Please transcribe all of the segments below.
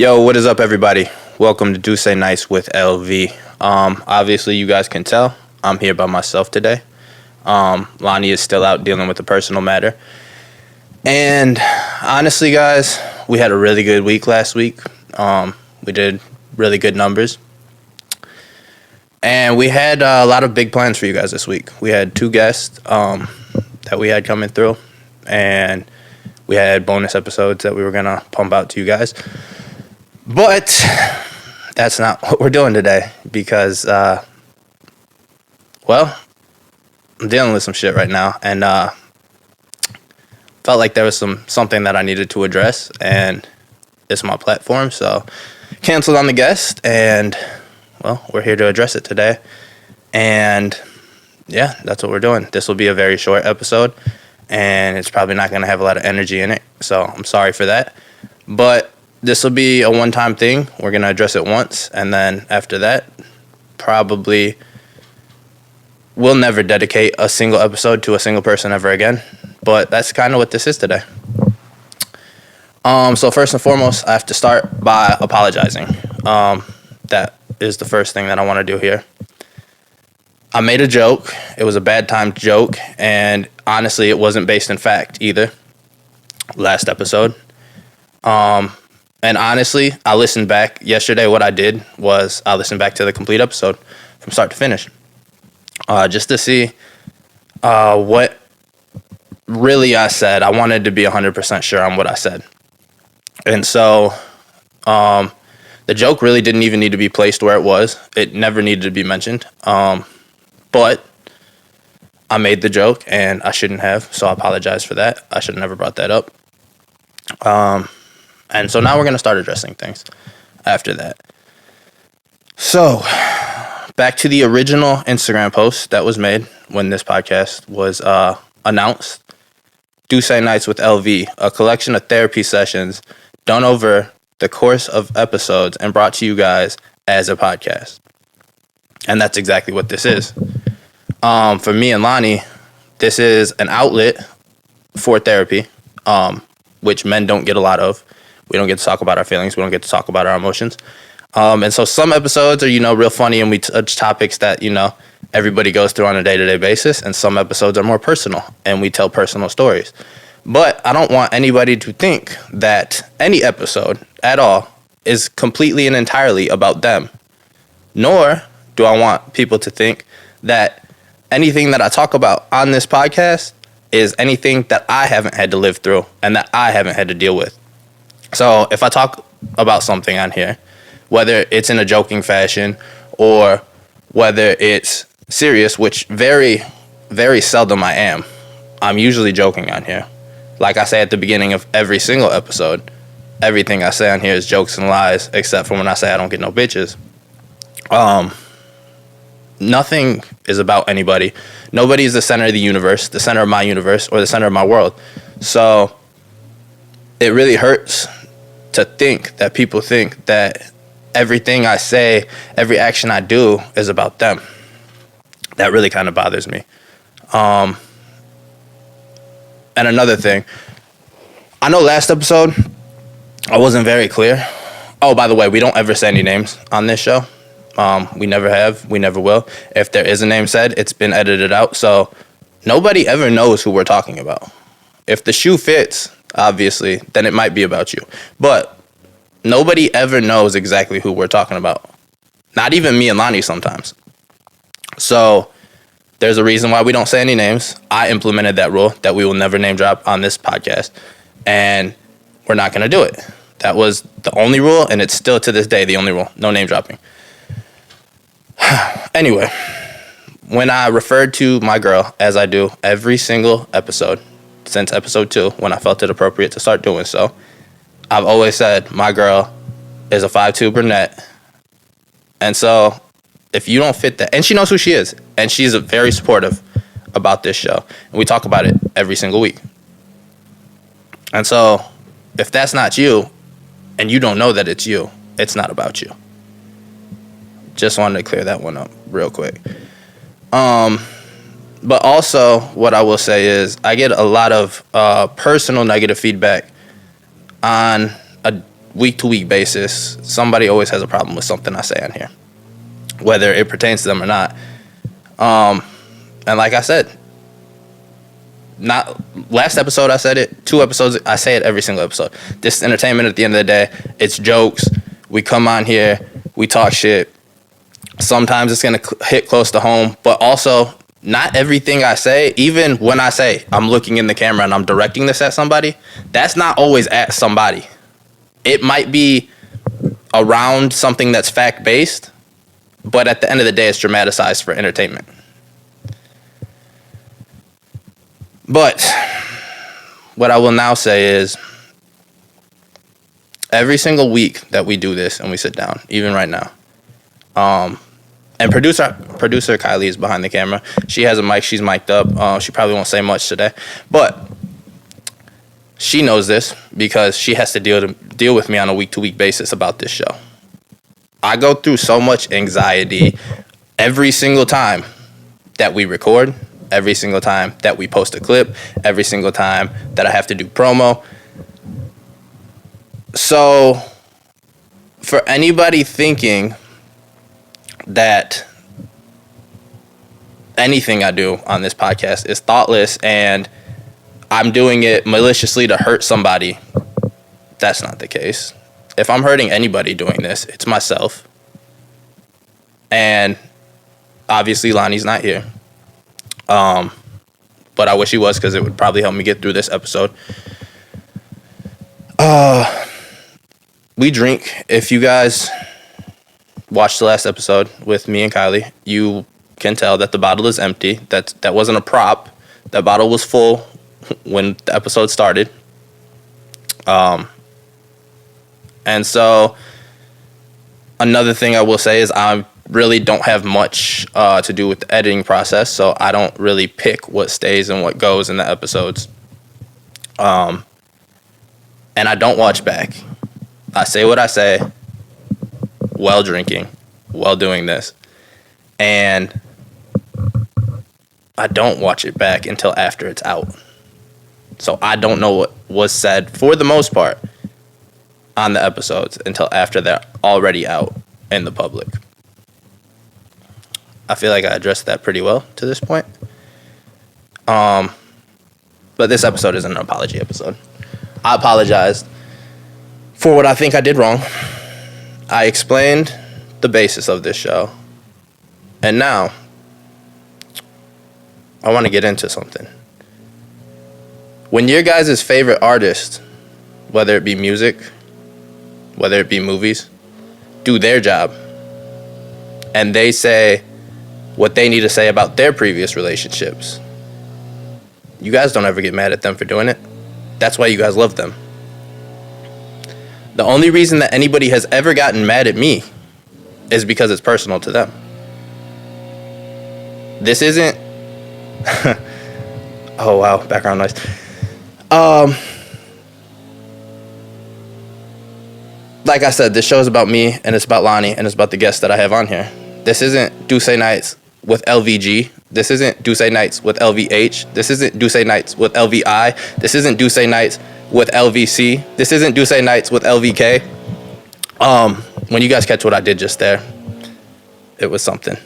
Yo, what is up, everybody? Welcome to Do Say Nice with LV. Obviously, you guys can tell I'm here by myself today. Lonnie is still out dealing with a personal matter. And honestly, guys, we had a really good week last week. We did really good numbers. And we had a lot of big plans for you guys this week. We had two guests that we had coming through. And we had bonus episodes that we were going to pump out to you guys. But that's not what we're doing today because, I'm dealing with some shit right now and felt like there was something that I needed to address, and it's my platform, so canceled on the guest, and, we're here to address it today. And, yeah, that's what we're doing. This will be a very short episode, and it's probably not going to have a lot of energy in it, so I'm sorry for that. But this will be a one-time thing. We're going to address it once, and then after that, probably we'll never dedicate a single episode to a single person ever again. But that's kind of what this is today. So first and foremost, I have to start by apologizing. That is the first thing that I want to do here. I made a joke. It was a bad timed joke, and honestly, it wasn't based in fact either. Last episode. And honestly, I listened back yesterday. What I did was I listened back to the complete episode from start to finish, just to see what really I said. I wanted to be 100% sure on what I said. And so the joke really didn't even need to be placed where it was. It never needed to be mentioned. But I made the joke, and I shouldn't have, so I apologize for that. I should have never brought that up. And so now we're going to start addressing things after that. So, back to the original Instagram post that was made when this podcast was announced. Do Say Nights with LV, a collection of therapy sessions done over the course of episodes and brought to you guys as a podcast. And that's exactly what this is. For me and Lonnie, this is an outlet for therapy, which men don't get a lot of. We don't get to talk about our feelings. We don't get to talk about our emotions. And so some episodes are, real funny, and we touch topics that, everybody goes through on a day-to-day basis. And some episodes are more personal, and we tell personal stories. But I don't want anybody to think that any episode at all is completely and entirely about them. Nor do I want people to think that anything that I talk about on this podcast is anything that I haven't had to live through and that I haven't had to deal with. So if I talk about something on here, whether it's in a joking fashion or whether it's serious, which very, very seldom I am, I'm usually joking on here. Like I say at the beginning of every single episode, everything I say on here is jokes and lies, except for when I say I don't get no bitches. Nothing is about anybody. Nobody is the center of the universe, the center of my universe, or the center of my world. So it really hurts to think that people think that everything I say, every action I do is about them. That really kind of bothers me. And another thing, I know last episode I wasn't very clear. Oh, by the way, we don't ever say any names on this show. We never have. We never will. If there is a name said, it's been edited out. So nobody ever knows who we're talking about. If the shoe fits, obviously, then it might be about you. But nobody ever knows exactly who we're talking about. Not even me and Lonnie sometimes. So there's a reason why we don't say any names. I implemented that rule that we will never name drop on this podcast. And we're not going to do it. That was the only rule, and it's still to this day the only rule. No name dropping. Anyway, when I referred to my girl, as I do every single episode, since episode 2, when I felt it appropriate to start doing so, I've always said my girl is a 5'2" brunette. And so if you don't fit that, and she knows who she is, and she's very supportive about this show, and we talk about it every single week. And so if that's not you, and you don't know that it's you, it's not about you. Just wanted to clear that one up real quick. But also, what I will say is I get a lot of personal negative feedback on a week-to-week basis, somebody always has a problem with something I say on here, whether it pertains to them or not. And like I said, not last episode I said it, 2 episodes I say it every single episode. This is entertainment at the end of the day. It's jokes. We come on here, we talk shit. Sometimes it's going to hit close to home, but also not everything I say, even when I say I'm looking in the camera and I'm directing this at somebody, that's not always at somebody. It might be around something that's fact-based, but at the end of the day, it's dramatized for entertainment. But what I will now say is every single week that we do this and we sit down, even right now, and producer Kylie is behind the camera. She has a mic. She's mic'd up. She probably won't say much today, but she knows this because she has to deal with me on a week-to-week basis about this show. I go through so much anxiety every single time that we record, every single time that we post a clip, every single time that I have to do promo. So for anybody thinking that anything I do on this podcast is thoughtless and I'm doing it maliciously to hurt somebody, that's not the case. If I'm hurting anybody doing this, it's myself. And obviously Lonnie's not here. But I wish he was, because it would probably help me get through this episode. We drink. If you guys watched the last episode with me and Kylie, you can tell that the bottle is empty. That wasn't a prop. That bottle was full when the episode started. And so another thing I will say is I really don't have much to do with the editing process, so I don't really pick what stays and what goes in the episodes. And I don't watch back. I say what I say while drinking, while doing this. And I don't watch it back until after it's out. So I don't know what was said, for the most part, on the episodes until after they're already out in the public. I feel like I addressed that pretty well to this point. But this episode isn't an apology episode. I apologized for what I think I did wrong. I explained the basis of this show. And now, I want to get into something. When your guys' favorite artist, whether it be music, whether it be movies, do their job, and they say what they need to say about their previous relationships, you guys don't ever get mad at them for doing it. That's why you guys love them. The only reason that anybody has ever gotten mad at me is because it's personal to them. This isn't... Oh, wow, background noise. Like I said, this show is about me, and it's about Lonnie, and it's about the guests that I have on here. This isn't Duce Nights with LVG. This isn't Duce Nights with LVH. This isn't Duce Nights with LVI. This isn't Duce Nights with LVC. This isn't Duce Nights with LVK. When you guys catch what I did just there, it was something.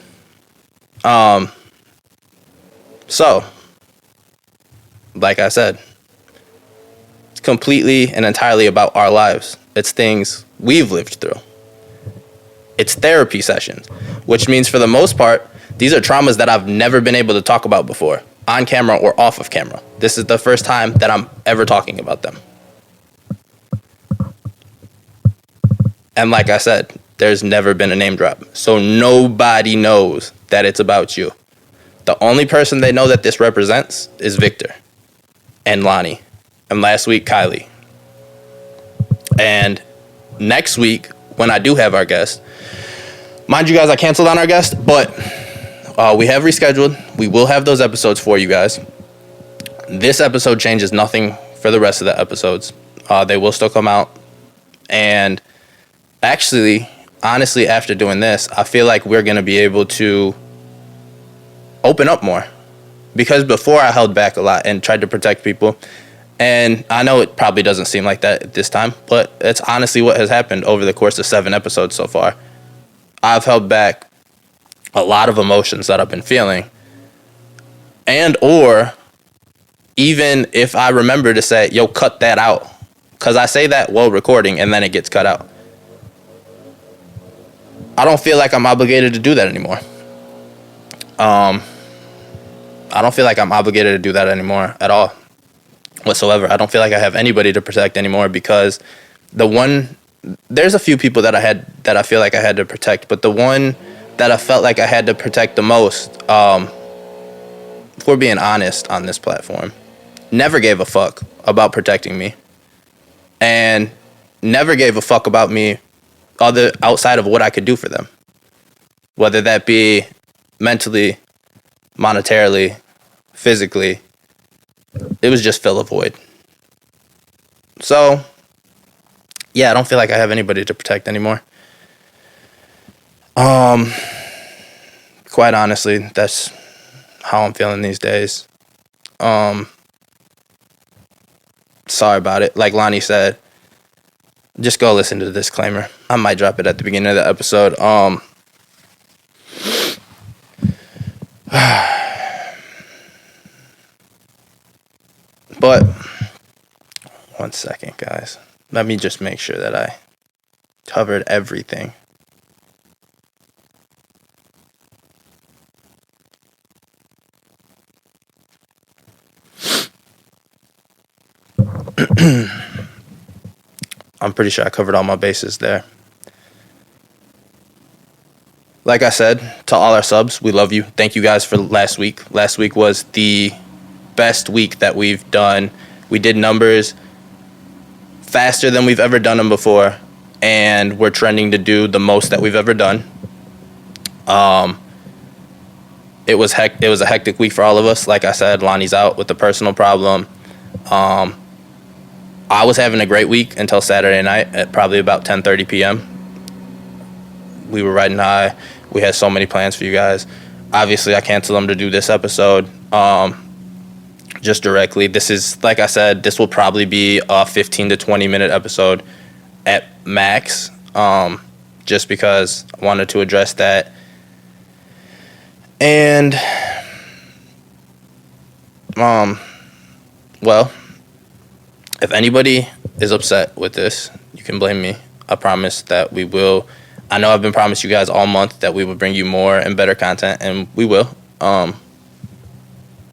So, like I said, it's completely and entirely about our lives. It's things we've lived through. It's therapy sessions, which means for the most part, these are traumas that I've never been able to talk about before, on camera or off of camera. This is the first time that I'm ever talking about them. And like I said, there's never been a name drop. So nobody knows that it's about you. The only person they know that this represents is Victor and Lonnie. And last week, Kylie. And next week, when I do have our guest, mind you guys, I canceled on our guest, but we have rescheduled. We will have those episodes for you guys. This episode changes nothing for the rest of the episodes. They will still come out. And actually, honestly, after doing this, I feel like we're going to be able to open up more. Because before I held back a lot and tried to protect people, And I know it probably doesn't seem like that at this time, but it's honestly what has happened over the course of 7 episodes so far. I've held back a lot of emotions that I've been feeling. And or even if I remember to say, yo, cut that out. Because I say that while recording and then it gets cut out. I don't feel like I'm obligated to do that anymore. I don't feel like I'm obligated to do that anymore at all. Whatsoever. I don't feel like I have anybody to protect anymore because there's a few people that I feel like I had to protect, but the one that I felt like I had to protect the most, if we're being honest on this platform, never gave a fuck about protecting me and never gave a fuck about me outside of what I could do for them, whether that be mentally, monetarily, physically. It was just fill a void. So, yeah, I don't feel like I have anybody to protect anymore. Quite honestly, that's how I'm feeling these days. Sorry about it. Like Lonnie said, just go listen to the disclaimer. I might drop it at the beginning of the episode. But one second, guys. Let me just make sure that I covered everything. I'm pretty sure I covered all my bases there. Like I said, to all our subs, we love you. Thank you guys for last week. Last week was the best week that we've done. We did numbers faster than we've ever done them before, and we're trending to do the most that we've ever done. It was a hectic week for all of us. Like I said, Lonnie's out with a personal problem. I was having a great week until Saturday night at probably about 10:30 p.m. We were riding high. We had so many plans for you guys. Obviously, I canceled them to do this episode. Just directly. This is, like I said, this will probably be a 15 to 20 minute episode at max, just because I wanted to address that. And, well, if anybody is upset with this, you can blame me. I promise that we will. I know I've been promised you guys all month that we will bring you more and better content, and we will.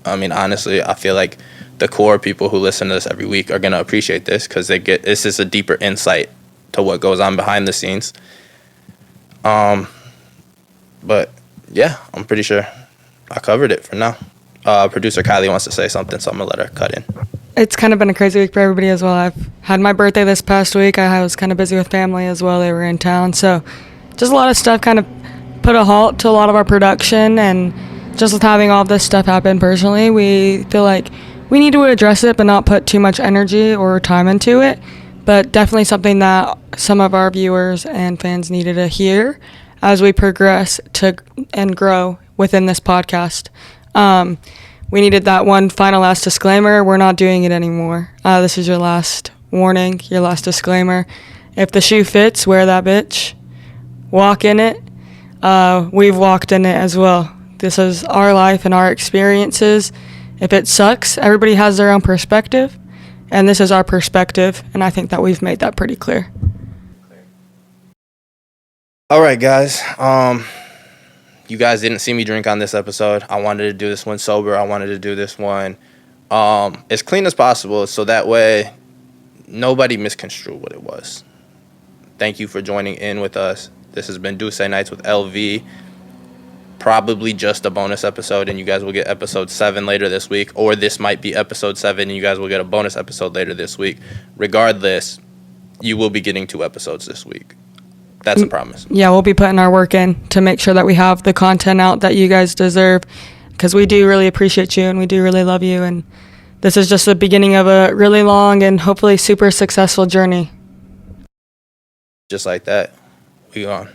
I mean, honestly, I feel like the core people who listen to this every week are going to appreciate this because this is a deeper insight to what goes on behind the scenes. But yeah, I'm pretty sure I covered it for now. Producer Kylie wants to say something, so I'm going to let her cut in. It's kind of been a crazy week for everybody as well. I've had my birthday this past week. I was kind of busy with family as well. They were in town. So just a lot of stuff kind of put a halt to a lot of our production, and just with having all this stuff happen personally, we feel like we need to address it but not put too much energy or time into it. But definitely something that some of our viewers and fans needed to hear as we progress and grow within this podcast. We needed that one final last disclaimer. We're not doing it anymore. This is your last warning, your last disclaimer. If the shoe fits, wear that bitch. Walk in it. We've walked in it as well. This is our life and our experiences. If it sucks, everybody has their own perspective, and this is our perspective, and I think that we've made that pretty clear. All right, guys. You guys didn't see me drink on this episode. I wanted to do this one sober. I wanted to do this one as clean as possible, so that way nobody misconstrued what it was. Thank you for joining in with us. This has been Duce Nights with LV. Probably just a bonus episode, and you guys will get episode 7 later this week, or this might be episode 7 and you guys will get a bonus episode later this week. Regardless, you will be getting 2 episodes this week. That's a promise. Yeah, we'll be putting our work in to make sure that we have the content out that you guys deserve, because we do really appreciate you and we do really love you, and this is just the beginning of a really long and hopefully super successful journey. Just like that, we gone.